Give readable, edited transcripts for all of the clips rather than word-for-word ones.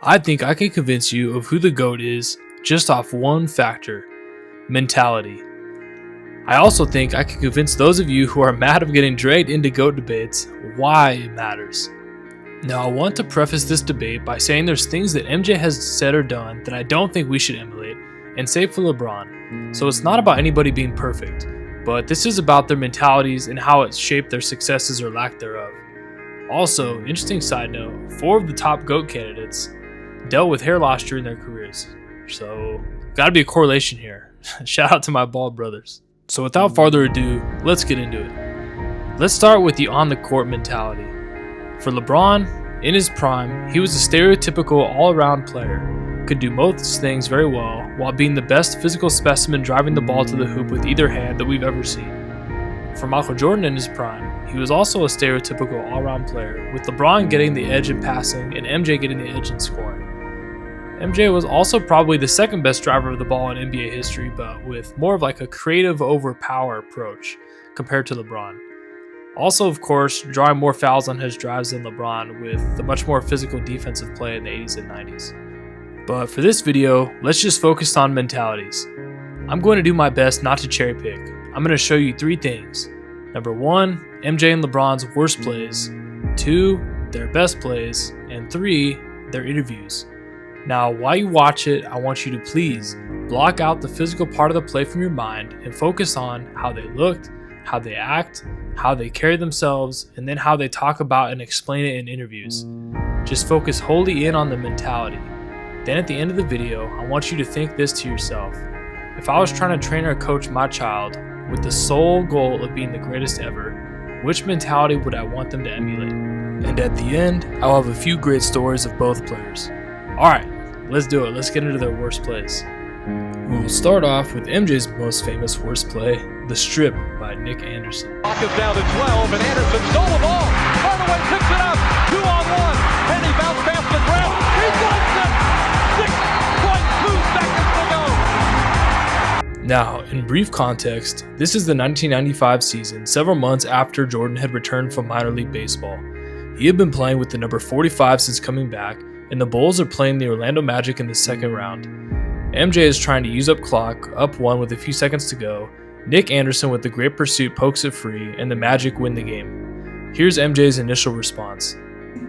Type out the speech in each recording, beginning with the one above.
I think I can convince you of who the GOAT is just off one factor: mentality. I also think I can convince those of you who are mad of getting dragged into GOAT debates why it matters. Now, I want to preface this debate by saying there's things that MJ has said or done that I don't think we should emulate, and same for LeBron. So it's not about anybody being perfect, but this is about their mentalities and how it's shaped their successes or lack thereof. Also, interesting side note, 4 of the top GOAT candidates dealt with hair loss during their careers. So, gotta be a correlation here. Shout out to my bald brothers. So without further ado, let's get into it. Let's start with the on-the-court mentality. For LeBron, in his prime, he was a stereotypical all-around player, could do most things very well while being the best physical specimen driving the ball to the hoop with either hand that we've ever seen. For Michael Jordan in his prime, he was also a stereotypical all-around player, with LeBron getting the edge in passing and MJ getting the edge in scoring. MJ was also probably the second best driver of the ball in NBA history, but with more of like a creative over power approach compared to LeBron. Also, of course, drawing more fouls on his drives than LeBron with the much more physical defensive play in the 80s and 90s. But for this video, let's just focus on mentalities. I'm going to do my best not to cherry pick. I'm going to show you 3 things. Number 1, MJ and LeBron's worst plays. 2, their best plays. And 3, their interviews. Now, while you watch it, I want you to please block out the physical part of the play from your mind and focus on how they looked, how they act, how they carry themselves, and then how they talk about and explain it in interviews. Just focus wholly in on the mentality. Then at the end of the video, I want you to think this to yourself. If I was trying to train or coach my child with the sole goal of being the greatest ever, which mentality would I want them to emulate? And at the end, I'll have a few great stories of both players. Alright, let's do it. Let's get into their worst plays. We'll start off with MJ's most famous worst play, the strip by Nick Anderson. Clock is down to 12, and Anderson stole the ball. Hardaway picks it up. 2-on-1. And he bounced past the ground. He dunks it. 6.2 seconds to go. Now, in brief context, this is the 1995 season, several months after Jordan had returned from minor league baseball. He had been playing with the number 45 since coming back, and the Bulls are playing the Orlando Magic in the second round. MJ is trying to use up clock, up 1 with a few seconds to go. Nick Anderson with the great pursuit pokes it free, and the Magic win the game. Here's MJ's initial response.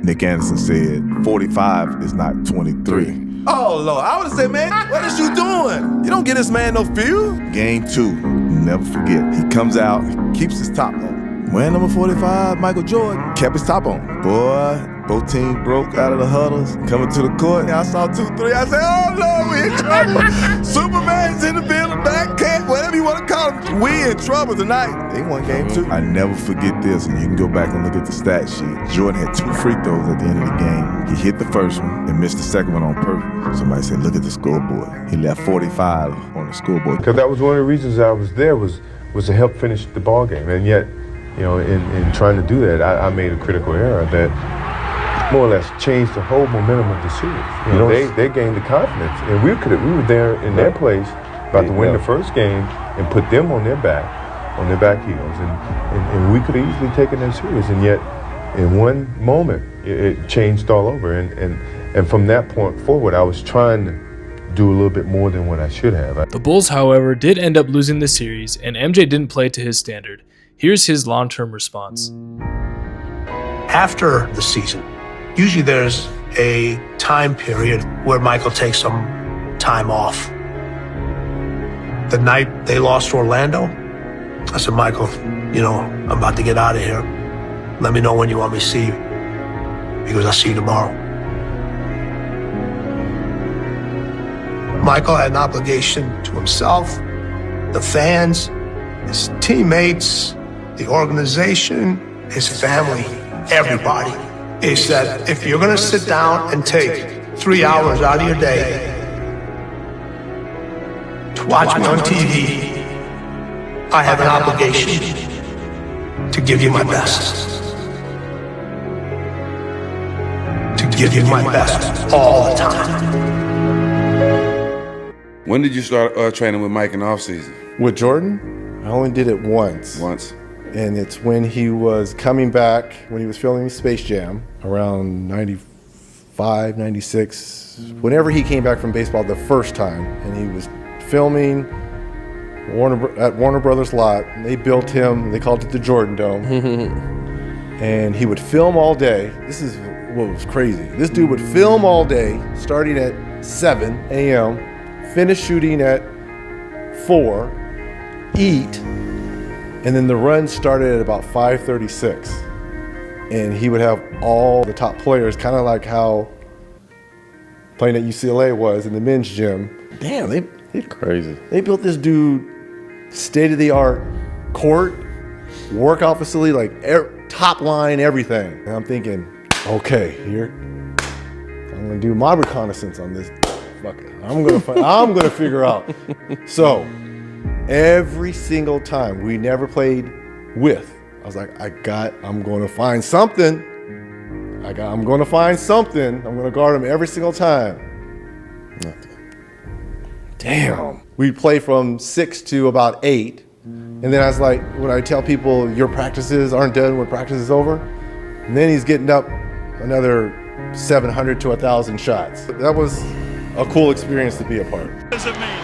Nick Anderson said, 45 is not 23. Oh, Lord, I would have said, man, what is you doing? You don't get this man no feel. Game 2, never forget. He comes out, keeps his top on. Wearing number 45, Michael Jordan, kept his top on. Boy, both teams broke out of the huddles, coming to the court. I saw 2-3. I said, oh, no, we in trouble. Superman's in the building, back cat, whatever you want to call him. We in trouble tonight. They won game 2. I never forget this, and you can go back and look at the stat sheet. Jordan had 2 free throws at the end of the game. He hit the first one and missed the second one on purpose. Somebody said, look at the scoreboard. He left 45 on the scoreboard. Because that was one of the reasons I was there was to help finish the ball game. And yet, you know, in trying to do that, I made a critical error that more or less changed the whole momentum of the series. You know, they gained the confidence, and we were there in their place, about to win the first game and put them on their back heels, and we could have easily taken that series, and yet in one moment it changed all over, and from that point forward, I was trying to do a little bit more than what I should have. The Bulls, however, did end up losing the series, and MJ didn't play to his standard. Here's his long-term response. After the season, usually there's a time period where Michael takes some time off. The night they lost to Orlando, I said, Michael, you know, I'm about to get out of here. Let me know when you want me to see you, because I'll see you tomorrow. Michael had an obligation to himself, the fans, his teammates, the organization, his family, everybody. He said, if you're gonna sit down and take 3 hours out of your day to watch me on TV, I have an obligation to give you my best. To give you my best all the time. When did you start training with Mike in the offseason? With Jordan, I only did it once. And it's when he was coming back, when he was filming Space Jam, around 95, 96, whenever he came back from baseball the first time, and he was filming at Warner Brothers lot. They built him, they called it the Jordan Dome. And he would film all day. This is what was crazy. This dude would film all day, starting at 7 a.m., finish shooting at 4, eat, and then the run started at about 5:36. And he would have all the top players, kind of like how playing at UCLA was in the men's gym. Damn, they Crazy. They built this dude state-of-the-art court, workout facility, like top line, everything. And I'm thinking, okay, here, I'm gonna do my reconnaissance on this. Fuck it. I'm gonna figure out. So every single time we never played with, I was like, I'm gonna find something. I'm gonna find something. I'm gonna guard him every single time. Nothing. Damn. We'd play from 6 to about 8. And then I was like, when I tell people your practices aren't done when practice is over, and then he's getting up another 700 to 1,000 shots. That was a cool experience to be a part. What does it mean?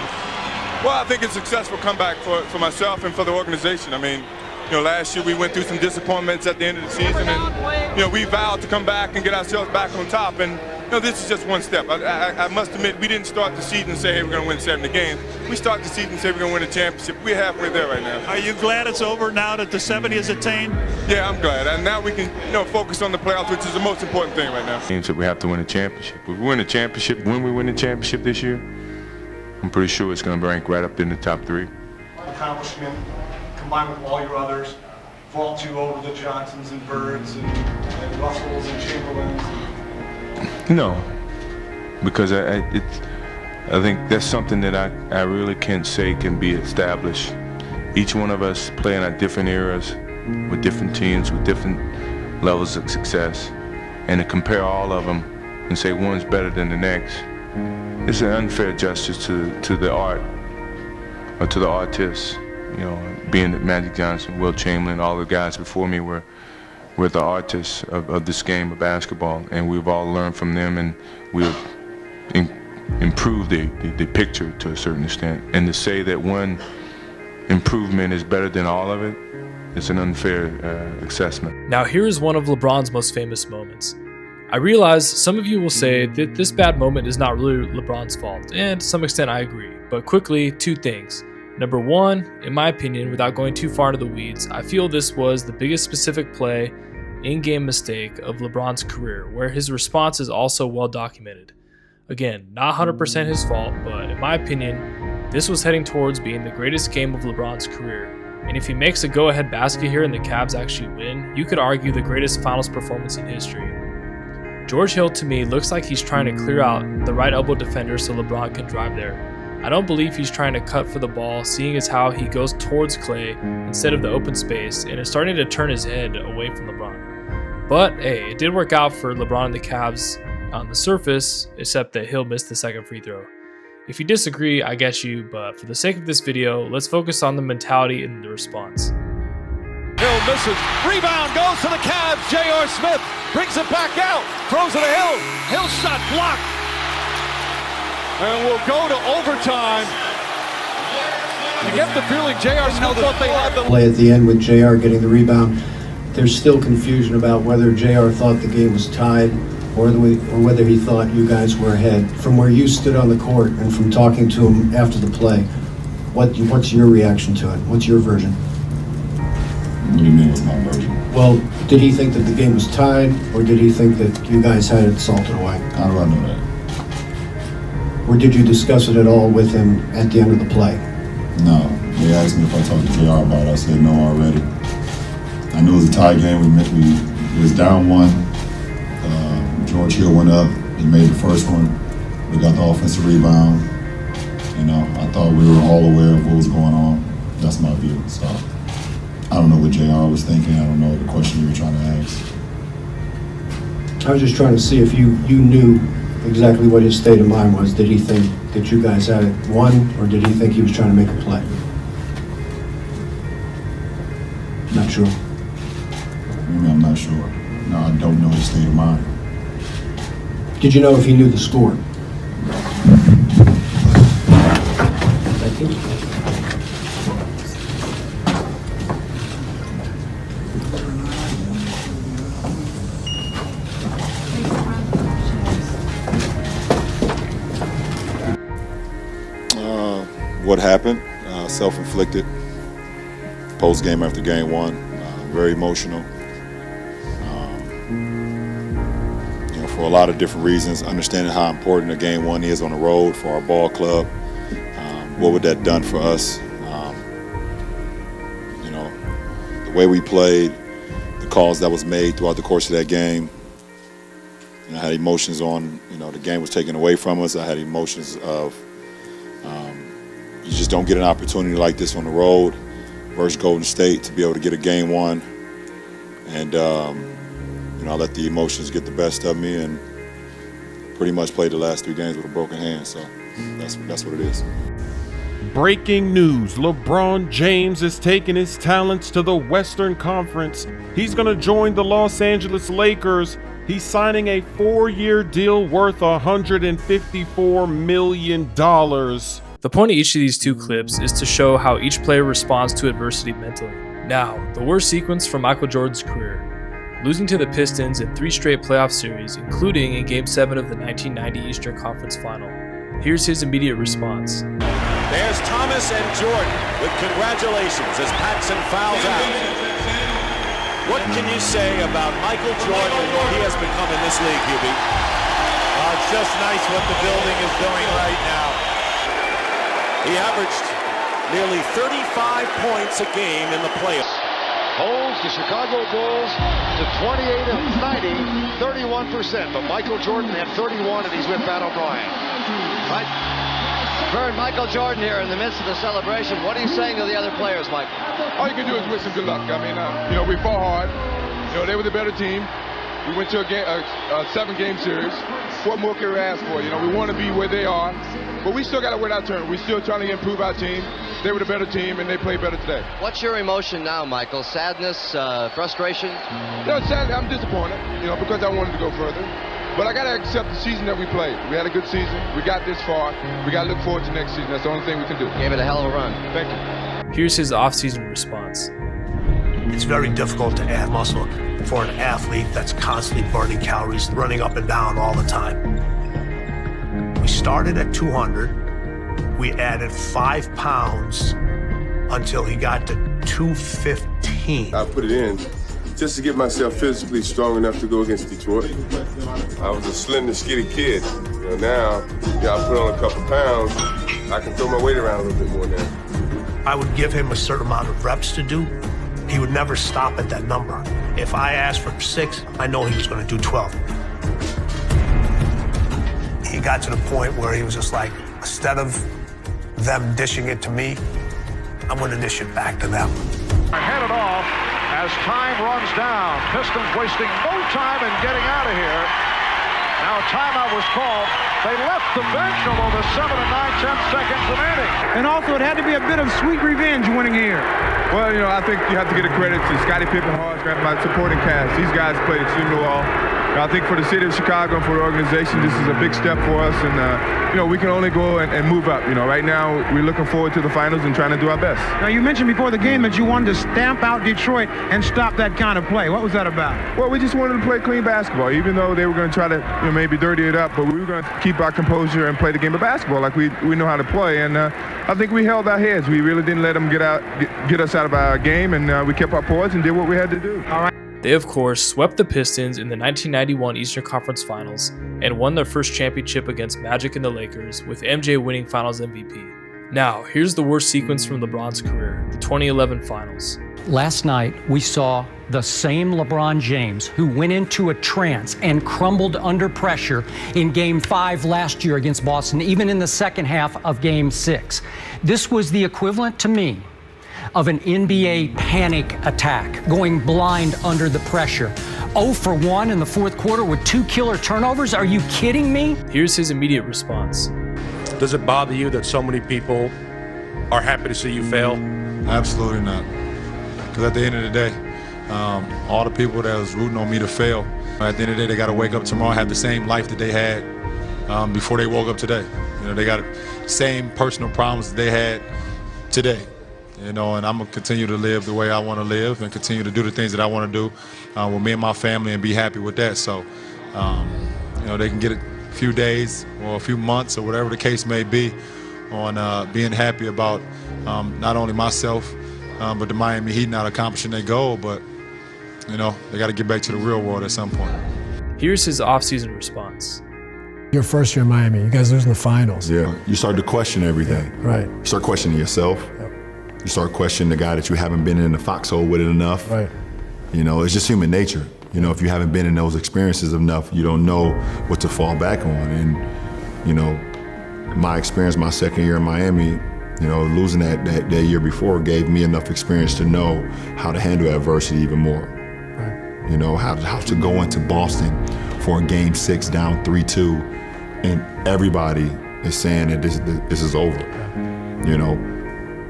Well, I think it's a successful comeback for myself and for the organization. I mean, last year we went through some disappointments at the end of the season, and we vowed to come back and get ourselves back on top. And this is just one step. I must admit, we didn't start the season and say, hey, we're going to win 70 games. We start the season and say we're going to win a championship. We're halfway there right now. Are you glad it's over now that the 70 is attained? Yeah, I'm glad. And now we can focus on the playoffs, which is the most important thing right now. Means that we have to win a championship. If we win a championship, when we win a championship this year, I'm pretty sure it's going to rank right up in the top 3. Accomplishment combined with all your others vault you over the Johnsons and Birds and Russells and Chamberlains? No, because I think that's something that I really can't say can be established. Each one of us playing at different eras with different teams with different levels of success, and to compare all of them and say one's better than the next, it's an unfair justice to the art or to the artists. Being that Magic Johnson, Wilt Chamberlain, all the guys before me were the artists of this game of basketball, and we've all learned from them, and we've improved the picture to a certain extent. And to say that one improvement is better than all of it, it's an unfair assessment. Now here is one of LeBron's most famous moments. I realize some of you will say that this bad moment is not really LeBron's fault, and to some extent I agree. But quickly, 2 things. Number 1, in my opinion, without going too far into the weeds, I feel this was the biggest specific play, in-game mistake of LeBron's career, where his response is also well documented. Again, not 100% his fault, but in my opinion, this was heading towards being the greatest game of LeBron's career. And if he makes a go-ahead basket here and the Cavs actually win, you could argue the greatest finals performance in history. George Hill to me looks like he's trying to clear out the right elbow defender so LeBron can drive there. I don't believe he's trying to cut for the ball, seeing as how he goes towards Clay instead of the open space and is starting to turn his head away from LeBron. But hey, it did work out for LeBron and the Cavs on the surface, except that Hill missed the second free throw. If you disagree, I get you, but for the sake of this video, let's focus on the mentality and the response. Hill misses. Rebound goes to the Cavs. J.R. Smith brings it back out. Throws it to Hill. Hill shot blocked. And we'll go to overtime. You get the feeling J.R. Smith thought they had the play at the end with J.R. getting the rebound. There's still confusion about whether J.R. thought the game was tied or whether he thought you guys were ahead. From where you stood on the court and from talking to him after the play, what's your reaction to it? What's your version? What do you mean, what's my version? Well, did he think that the game was tied, or did he think that you guys had it salted away? How do I know that? Or did you discuss it at all with him at the end of the play? No. They asked me if I talked to JR about it. I said no already. I knew it was a tie game. We was down 1. George Hill went up. He made the first one. We got the offensive rebound. I thought we were all aware of what was going on. That's my view. So I don't know what JR was thinking. I don't know the question you were trying to ask. I was just trying to see if you knew exactly what his state of mind was. Did he think that you guys had it won, or did he think he was trying to make a play? Not sure. Maybe I'm not sure. No, I don't know his state of mind. Did you know if he knew the score? What happened? Self-inflicted. Post-game after game one, very emotional. For a lot of different reasons, understanding how important a game one is on the road for our ball club. What would that done for us? The way we played, the calls that was made throughout the course of that game. I had emotions on, the game was taken away from us. I had emotions of you just don't get an opportunity like this on the road versus Golden State to be able to get a game one. And, I let the emotions get the best of me and pretty much played the last 3 games with a broken hand. So that's what it is. Breaking news, LeBron James is taking his talents to the Western Conference. He's going to join the Los Angeles Lakers. He's signing a 4-year deal worth $154 million. The point of each of these 2 clips is to show how each player responds to adversity mentally. Now, the worst sequence from Michael Jordan's career. Losing to the Pistons in 3 straight playoff series, including in Game 7 of the 1990 Eastern Conference Final. Here's his immediate response. There's Thomas and Jordan with congratulations as Paxson fouls out. What can you say about Michael Jordan and what he has become in this league, Hubie? It's just nice what the building is doing right now. He averaged nearly 35 points a game in the playoffs. Holds the Chicago Bulls to 28 of 90, 31%. But Michael Jordan had 31, and he's with Pat O'Brien. Right. Vern, Michael Jordan here in the midst of the celebration. What are you saying to the other players, Mike? All you can do is wish them good luck. I mean, we fought hard. They were the better team. We went to a 7-game series. What more can we ask for? We want to be where they are, but we still got to win our turn. We're still trying to improve our team. They were the better team, and they played better today. What's your emotion now, Michael? Sadness, frustration? Sadly, I'm disappointed, because I wanted to go further. But I got to accept the season that we played. We had a good season. We got this far. We got to look forward to next season. That's the only thing we can do. Gave it a hell of a run. Thank you. Here's his off-season response. It's very difficult to add muscle for an athlete that's constantly burning calories, running up and down all the time. We started at 200. We added 5 pounds until he got to 215. I put it in just to get myself physically strong enough to go against Detroit. I was a slender, skinny kid. Now, I put on a couple pounds, I can throw my weight around a little bit more now. I would give him a certain amount of reps to do. He would never stop at that number. If I asked for 6, I know he was going to do 12. He got to the point where he was just like, instead of them dishing it to me, I'm going to dish it back to them. Headed off as time runs down. Pistons wasting no time in getting out of here. Now a timeout was called. They left the bench, although there's 7 and 9, 10 seconds remaining. And also, it had to be a bit of sweet revenge winning here. Well, I think you have to give a credit to Scottie Pippen, Hall, my supporting cast. These guys played extremely well. I think for the city of Chicago and for the organization, this is a big step for us. And, we can only go and move up. Right now, we're looking forward to the finals and trying to do our best. Now, you mentioned before the game that you wanted to stamp out Detroit and stop that kind of play. What was that about? Well, we just wanted to play clean basketball, even though they were going to try to maybe dirty it up. But we were going to keep our composure and play the game of basketball like we know how to play. And I think we held our heads. We really didn't let them get us out of our game, and we kept our poise and did what we had to do. All right. They, of course, swept the Pistons in the 1991 Eastern Conference Finals and won their first championship against Magic and the Lakers, with MJ winning Finals MVP. Now, here's the worst sequence from LeBron's career, the 2011 Finals. Last night, we saw the same LeBron James who went into a trance and crumbled under pressure in Game 5 last year against Boston, even in the second half of Game 6. This was the equivalent to me of an NBA panic attack, going blind under the pressure. 0 for 1 in the fourth quarter with 2 killer turnovers? Are you kidding me? Here's his immediate response. Does it bother you that so many people are happy to see you fail? Absolutely not. Because at the end of the day, all the people that was rooting on me to fail, At the end of the day, they got to wake up tomorrow and have the same life that they had before they woke up today. They got the same personal problems that they had today. And I'm gonna continue to live the way I want to live and continue to do the things that I want to do with me and my family and be happy with that. So, they can get a few days or a few months or whatever the case may be on being happy about not only myself, but the Miami Heat not accomplishing their goal, but they got to get back to the real world at some point. Here's his offseason response. Your first year in Miami, you guys losing the finals. Yeah, you start to question everything. Yeah, right. You start questioning yourself. Yep. You start questioning the guy that you haven't been in the foxhole with it enough. Right. It's just human nature. If you haven't been in those experiences enough, you don't know what to fall back on. And, my experience, my second year in Miami, losing that year before gave me enough experience to know how to handle adversity even more. Right. How to go into Boston for a Game 6 down 3-2, and everybody is saying that this is over.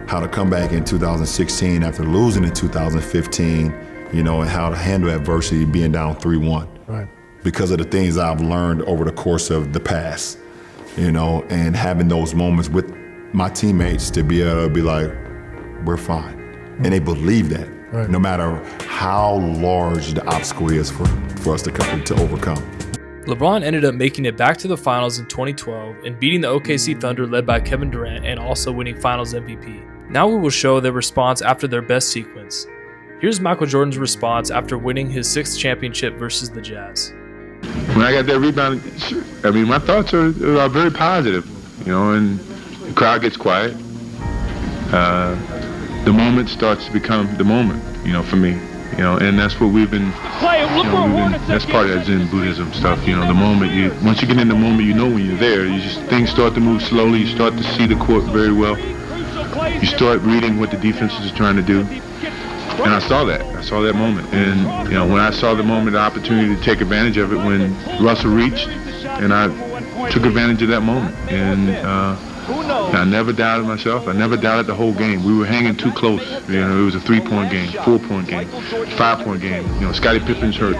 How to come back in 2016 after losing in 2015, and how to handle adversity being down 3-1. Right. Because of the things I've learned over the course of the past, and having those moments with my teammates to be able to be like, we're fine. And they believe that, right. No matter how large the obstacle is for us to overcome. LeBron ended up making it back to the finals in 2012 and beating the OKC Thunder led by Kevin Durant and also winning finals MVP. Now we will show their response after their best sequence. Here's Michael Jordan's response after winning his 6th championship versus the Jazz. When I got that rebound, my thoughts are very positive, and the crowd gets quiet. The moment starts to become the moment, for me, and that's what we've been, that's part of that Zen Buddhism stuff, the moment once you get in the moment, when you're there, things start to move slowly, you start to see the court very well, you start reading what the defenses are trying to do. And I saw that moment. And, when I saw the moment, the opportunity to take advantage of it when Russell reached, and I took advantage of that moment. And I never doubted myself. I never doubted the whole game. We were hanging too close. It was a 3-point game, 4-point game, 5-point game. Scottie Pippen's hurt.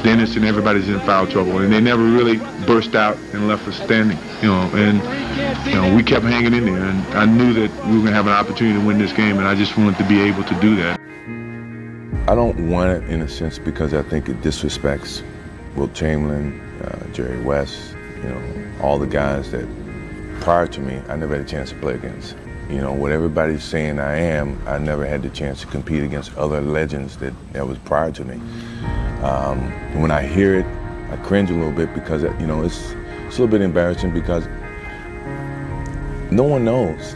Dennis and everybody's in foul trouble. And they never really burst out and left us standing. And we kept hanging in there. And I knew that we were going to have an opportunity to win this game, and I just wanted to be able to do that. I don't want it in a sense because I think it disrespects Wilt Chamberlain, Jerry West, all the guys that prior to me I never had a chance to play against. What everybody's saying I am, I never had the chance to compete against other legends that was prior to me. When I hear it, I cringe a little bit because it's a little bit embarrassing because no one knows.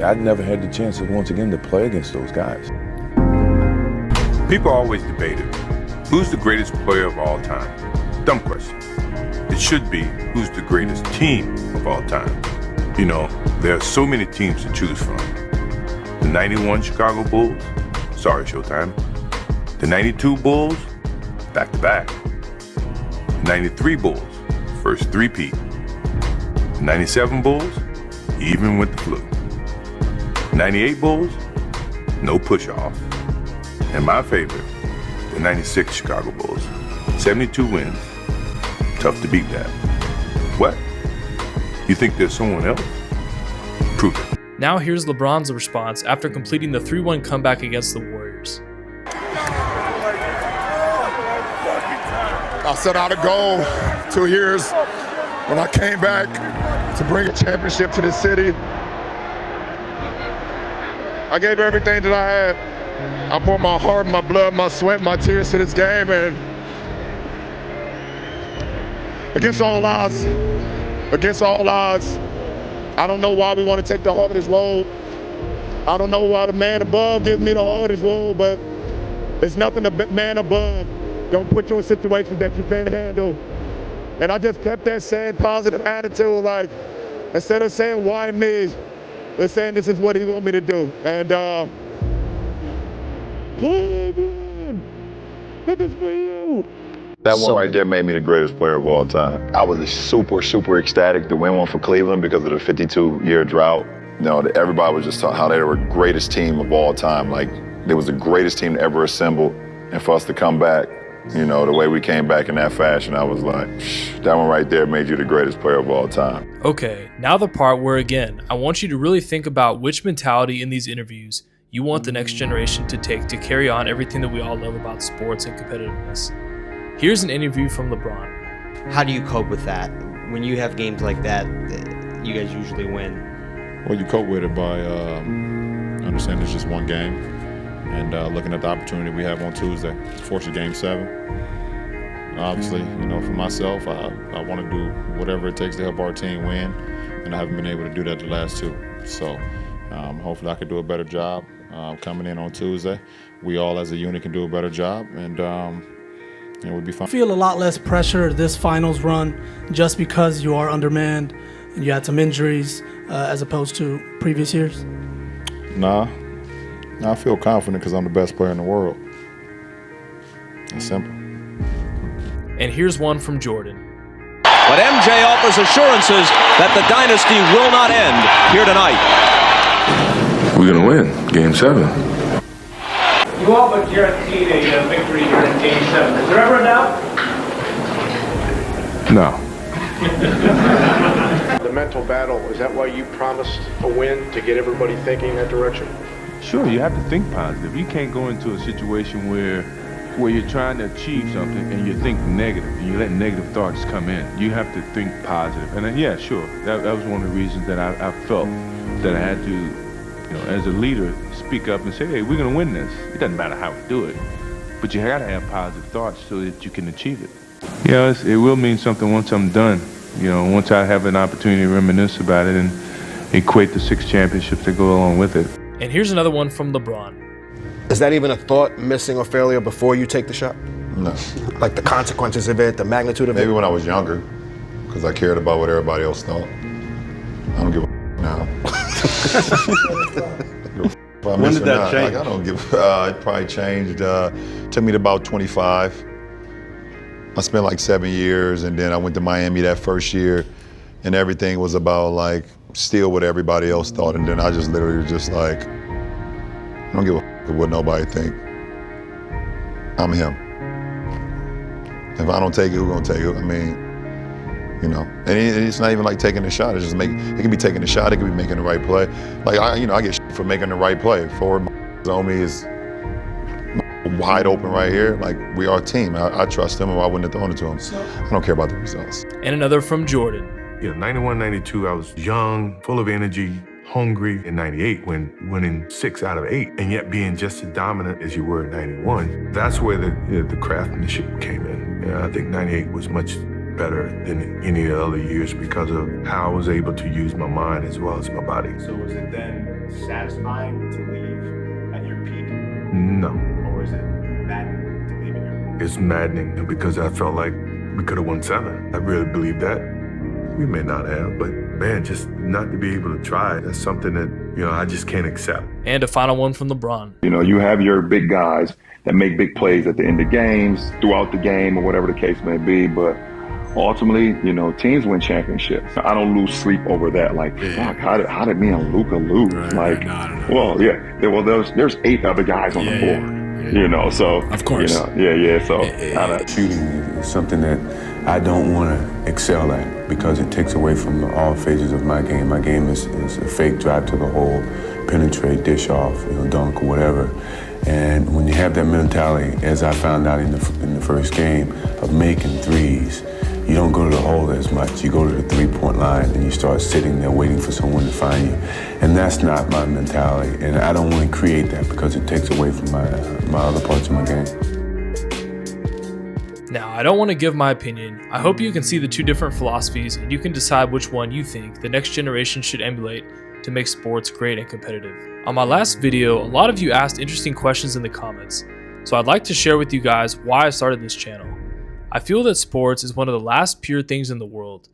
I never had the chance once again to play against those guys. People always debate it. Who's the greatest player of all time? Dumb question. It should be, who's the greatest team of all time? There are so many teams to choose from. The 91 Chicago Bulls, sorry Showtime. The 92 Bulls, back-to-back. 93 Bulls, first three-peat. 97 Bulls, even with the flu. 98 Bulls, no push-off. And my favorite, the 96 Chicago Bulls. 72 wins. Tough to beat that. What? You think there's someone else? Prove it. Now here's LeBron's response after completing the 3-1 comeback against the Warriors. I set out a goal 2 years when I came back to bring a championship to this city. I gave everything that I had. I poured my heart, my blood, my sweat, my tears to this game, and against all odds, I don't know why we want to take the hardest road. I don't know why the man above gives me the hardest road, but there's nothing the man above don't put you in situations that you can't handle. And I just kept that same positive attitude, like, instead of saying, why me, they're saying this is what he want me to do. And this is for you. That one right there made me the greatest player of all time. I was super ecstatic to win one for Cleveland because of the 52-year drought. Everybody was just talking how they were the greatest team of all time. Like, they was the greatest team to ever assemble. And for us to come back You know, the way we came back in that fashion, I was like, that one right there made you the greatest player of all time. Okay, now the part where, again, I want you to really think about which mentality in these interviews you want the next generation to take to carry on everything that we all love about sports and competitiveness. Here's an interview from LeBron. How do you cope with that? When you have games like that, you guys usually win. Well, you cope with it by understanding it's just one game and looking at the opportunity we have on Tuesday to force a Game 7. Obviously, you know, for myself, I want to do whatever it takes to help our team win, and I haven't been able to do that the last two. So hopefully I could do a better job coming in on Tuesday. We all as a unit can do a better job, and it would be fun. I feel a lot less pressure this finals run just because you are undermanned and you had some injuries as opposed to previous years? Nah, I feel confident because I'm the best player in the world. It's simple. And here's one from Jordan. But MJ offers assurances that the dynasty will not end here tonight. We're going to win Game 7. You all but guaranteed a victory here in Game 7. Is there ever a doubt? No. The mental battle, is that why you promised a win to get everybody thinking that direction? Sure, you have to think positive. You can't go into a situation where you're trying to achieve something and you think negative and you let negative thoughts come in. You have to think positive. And then, yeah, sure, that was one of the reasons that I felt that I had to, you know, as a leader, speak up and say, hey, we're going to win this. It doesn't matter how we do it, but you got to have positive thoughts so that you can achieve it. Yeah, it will mean something once I'm done. You know, once I have an opportunity to reminisce about it and equate the 6 championships that go along with it. And here's another one from LeBron. Is that even a thought, missing or failure, before you take the shot? No. Like the consequences of it, the magnitude of it? Maybe when I was younger, because I cared about what everybody else thought. I don't give a now. When did that change? Like, I don't give. It probably changed. Took me to about 25. I spent like 7 years, and then I went to Miami that first year, and everything was about like still what everybody else thought, and then I just literally was just like, I don't give a what nobody think. I'm him. If I don't take it, who's gonna take it? I mean, you know, and it's not even like taking a shot. It's just it can be taking a shot. It can be making the right play. Like I get shit for making the right play. Forward on me is wide open right here. Like we are a team. I trust him, or I wouldn't have thrown it to him. I don't care about the results. And another from Jordan. Yeah, 91, 92, I was young, full of energy, hungry. In 98, when winning 6 out of 8, and yet being just as dominant as you were in 91, that's where the craftsmanship came in. Yeah, I think 98 was much better than any of the other years because of how I was able to use my mind as well as my body. So was it then satisfying to leave at your peak? No. Or is it maddening to leave at your peak? It's maddening because I felt like we could have won 7. I really believe that. We may not have, but man, just not to be able to try, that's something that, you know, I just can't accept. And a final one from LeBron. You know, you have your big guys that make big plays at the end of games, throughout the game, or whatever the case may be, but ultimately, you know, teams win championships. I don't lose sleep over that. Like, fuck, how did me and Luka lose? Right, like, well, yeah, there's 8 other guys on the floor. You know, so of course, you know, yeah. So shooting is something that I don't want to excel at because it takes away from all phases of my game. My game is a fake drive to the hole, penetrate, dish off, you know, dunk or whatever. And when you have that mentality, as I found out in the first game, of making threes, you don't go to the hole as much. You go to the 3-point line and you start sitting there waiting for someone to find you. And that's not my mentality. And I don't want to create that because it takes away from my other parts of my game. Now, I don't want to give my opinion. I hope you can see the 2 different philosophies and you can decide which one you think the next generation should emulate to make sports great and competitive. On my last video, a lot of you asked interesting questions in the comments, so I'd like to share with you guys why I started this channel. I feel that sports is one of the last pure things in the world,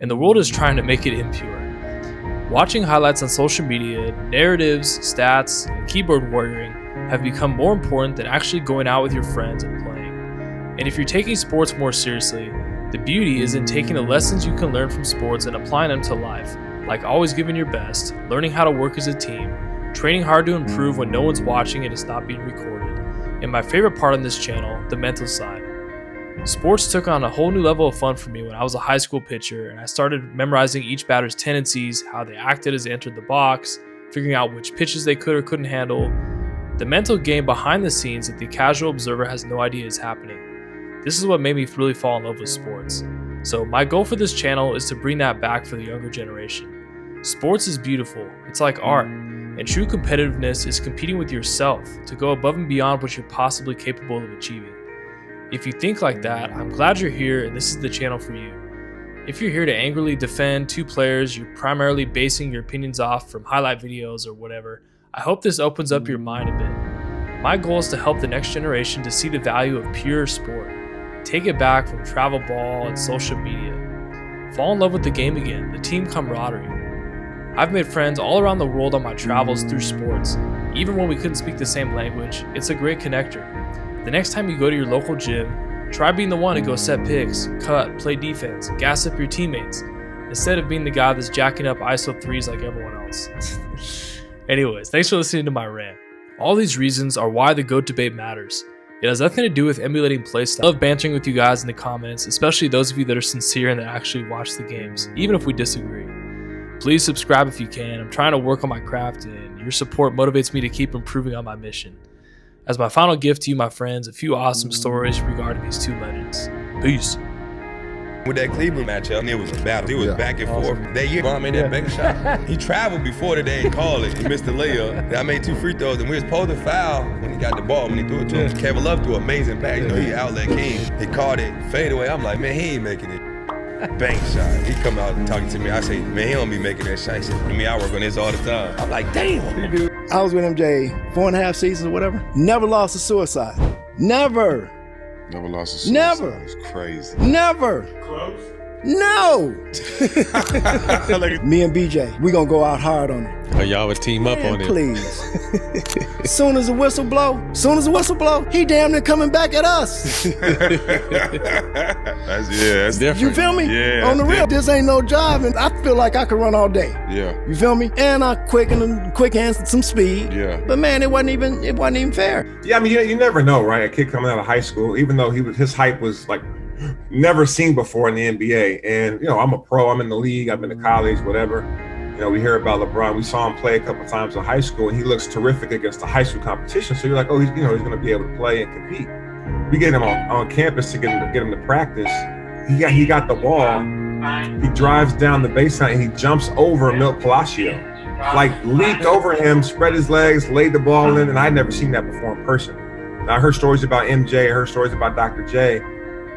and the world is trying to make it impure. Watching highlights on social media, narratives, stats, and keyboard warrioring have become more important than actually going out with your friends and playing. And if you're taking sports more seriously, the beauty is in taking the lessons you can learn from sports and applying them to life, like always giving your best, learning how to work as a team, training hard to improve when no one's watching and it's not being recorded, and my favorite part on this channel, the mental side. Sports took on a whole new level of fun for me when I was a high school pitcher, and I started memorizing each batter's tendencies, how they acted as they entered the box, figuring out which pitches they could or couldn't handle. The mental game behind the scenes that the casual observer has no idea is happening. This is what made me really fall in love with sports. So my goal for this channel is to bring that back for the younger generation. Sports is beautiful, it's like art, and true competitiveness is competing with yourself to go above and beyond what you're possibly capable of achieving. If you think like that, I'm glad you're here and this is the channel for you. If you're here to angrily defend two players you're primarily basing your opinions off from highlight videos or whatever, I hope this opens up your mind a bit. My goal is to help the next generation to see the value of pure sport. Take it back from travel ball and social media. Fall in love with the game again, the team camaraderie. I've made friends all around the world on my travels through sports. Even when we couldn't speak the same language, it's a great connector. The next time you go to your local gym, try being the one to go set picks, cut, play defense, gas up your teammates, instead of being the guy that's jacking up ISO 3s like everyone else. Anyways, thanks for listening to my rant. All these reasons are why the GOAT debate matters. It has nothing to do with emulating playstyle. I love bantering with you guys in the comments, especially those of you that are sincere and that actually watch the games, even if we disagree. Please subscribe if you can. I'm trying to work on my craft, and your support motivates me to keep improving on my mission. As my final gift to you, my friends, a few awesome stories regarding these two legends. Peace. With that Cleveland matchup, it was a battle. It was back and forth. That year, LeBron made that big shot. He traveled before the day and called it. He missed the layup. I made 2 free throws, and we was supposed to foul when he got the ball, when he threw it to him. Kevin Love threw an amazing pass. You know, he outlet king. He caught it, fade away. I'm like, man, he ain't making it. Bank shot. He come out and talking to me. I say, man, he don't be making that shot. He said, I work on this all the time. I'm like, damn. I was with MJ 4.5 seasons or whatever. Never lost a suicide. Never. Never lost a suicide. Never. It's crazy. Never. Close? No. Me and BJ, we gonna go out hard on it. Oh, y'all would team up on it. Please. Soon as the whistle blow, he damn near coming back at us. That's different. You feel me? Yeah. On the real, this ain't no job, and I feel like I could run all day. Yeah. You feel me? And I quick hands and some speed. Yeah. But man, it wasn't even fair. Yeah, I mean, you never know, right? A kid coming out of high school, even though his hype was like never seen before in the NBA. And, you know, I'm a pro, I'm in the league, I've been to college, whatever. You know, we hear about LeBron. We saw him play a couple times in high school, and he looks terrific against the high school competition. So you're like, oh, he's going to be able to play and compete. We get him on campus to get him to practice. He got the ball. He drives down the baseline, and he jumps over Milt Palacio. Like, leaped over him, spread his legs, laid the ball in, and I'd never seen that before in person. Now, I heard stories about MJ, I heard stories about Dr. J,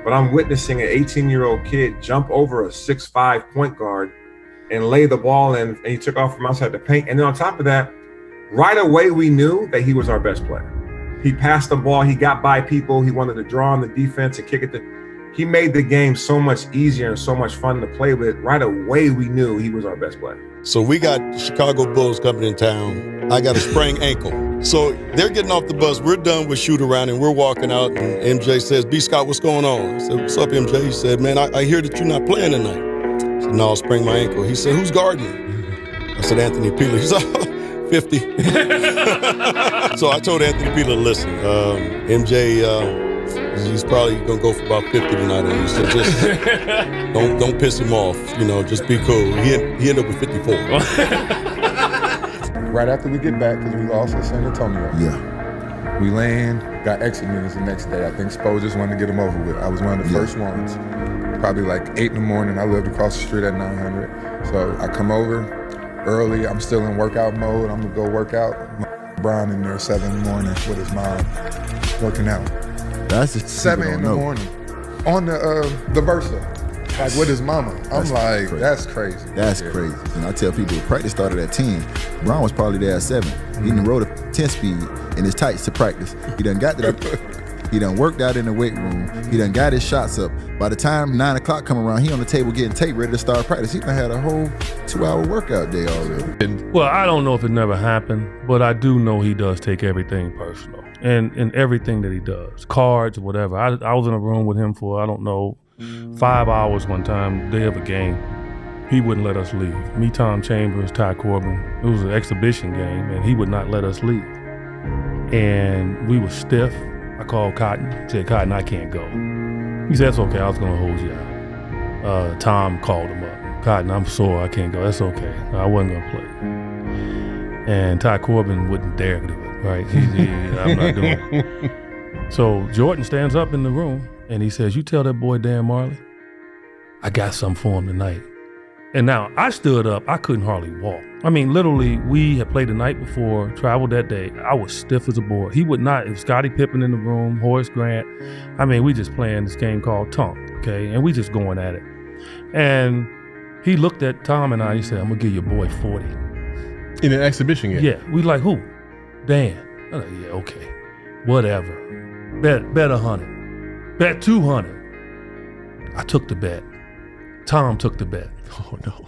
but I'm witnessing an 18-year-old kid jump over a 6'5" point guard and lay the ball in, and he took off from outside the paint. And then on top of that, right away we knew that he was our best player. He passed the ball, he got by people, he wanted to draw on the defense and kick it. He made the game so much easier and so much fun to play with. Right away we knew he was our best player. So we got Chicago Bulls coming in town. I got a sprained ankle. So they're getting off the bus. We're done with shoot around and we're walking out, and MJ says, B. Scott, what's going on? I said, what's up, MJ? He said, man, I hear that you're not playing tonight. I said, no, I sprained my ankle. He said, who's guarding you? I said, Anthony Peeler. He said, 50. So I told Anthony Peeler, listen, MJ, he's probably gonna go for about 50 tonight. And so just don't piss him off, you know, just be cool. He ended up with 54. Right after we get back, because we lost at San Antonio. Yeah. We land, got extra minutes the next day. I think Spo just wanted to get them over with. I was one of the first ones. Probably like 8 in the morning. I lived across the street at 900. So I come over early. I'm still in workout mode. I'm gonna go work out. LeBron in there 7 in the morning with his mom working out. That's just 7 in the morning on the Versa. Like with his mama. I'm like, crazy. That's crazy. That's crazy. And I tell people, practice started at 10. Brown was probably there at 7. He done rode a 10 speed in his tights to practice. He done got to the, he done worked out in the weight room. He done got his shots up. By the time 9 o'clock come around, he on the table getting tape ready to start practice. He done had a whole 2-hour workout day already. Well, I don't know if it never happened, but I do know he does take everything personal. And in everything that he does, cards, whatever. I was in a room with him for, I don't know, 5 hours one time, day of a game. He wouldn't let us leave. Me, Tom Chambers, Ty Corbin. It was an exhibition game, and he would not let us leave. And we were stiff. I called Cotton, said, Cotton, I can't go. He said, "That's okay. I was gonna hold you out." Tom called him up. Cotton, I'm sore. I can't go. That's okay. I wasn't gonna play. And Ty Corbin wouldn't dare do it. Right? I'm not doing it. So Jordan stands up in the room and he says, "You tell that boy Dan Marley, I got something for him tonight." And now I stood up. I couldn't hardly walk. I mean, literally, we had played the night before, traveled that day. I was stiff as a board. He would not. It was Scottie Pippen in the room, Horace Grant. I mean, we just playing this game called Tunk, okay? And we just going at it. And he looked at Tom and I. He said, "I'm gonna give your boy 40." In an exhibition game? Yeah. We like, who? Dan. I'm like, yeah, okay, whatever. Bet 100. Bet 200. I took the bet. Tom took the bet. Oh no.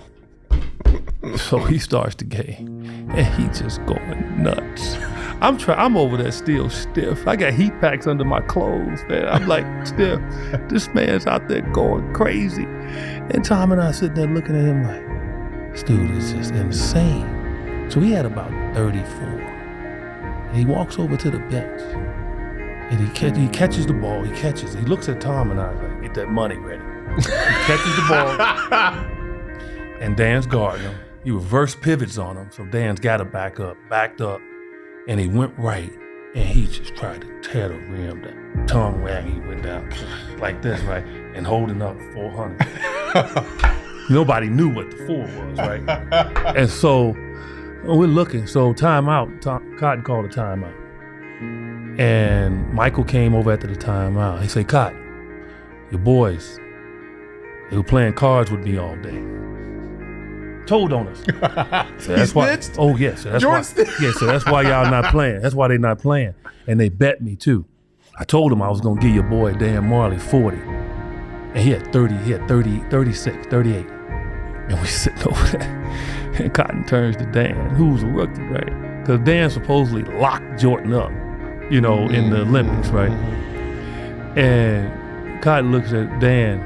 So he starts the game and he just going nuts. I'm over there still stiff. I got heat packs under my clothes, man. I'm like stiff. This man's out there going crazy. And Tom and I sitting there looking at him like, this dude is just insane. So he had about 34. And he walks over to the bench and he catches the ball. He catches it. He looks at Tom and I like, get that money ready. He catches the ball, and Dan's guarding him. He reverse pivots on him, so Dan's got to backed up, and he went right, and he just tried to tear the rim down. Tongue wag, he went down like this, right, and holding up 400. Nobody knew what the 4 was, right? And so we're looking, so timeout, Cotton called a timeout. And Michael came over after the timeout. He said, "Cotton, your boys, they were playing cards with me all day. Told on us." So that's why. Oh yes. So that's why. Yeah. So that's why y'all not playing. That's why they not playing. And they bet me too. I told them I was gonna give your boy Dan Marley 40, and he had 30. He had 30, 36, 38. And we sitting over there. And Cotton turns to Dan, who's a rookie, right? Because Dan supposedly locked Jordan up, you know, in the Olympics, right? And Cotton looks at Dan.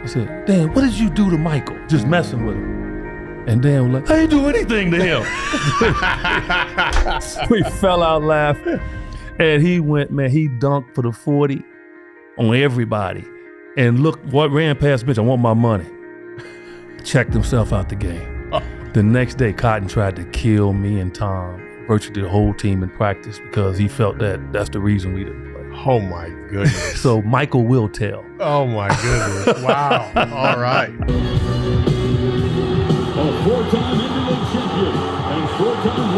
He said, "Dan, what did you do to Michael?" Just messing with him. And Dan was like, "I didn't do anything to him." We fell out laughing. And he went, man, he dunked for the 40 on everybody. And look, what ran past bitch, "I want my money." Checked himself out the game. The next day, Cotton tried to kill me and Tom, virtually the whole team in practice, because he felt that that's the reason we didn't play. Oh my goodness. So Michael will tell. Oh my goodness. Wow. All right. A 4-time NBA champion and 4-time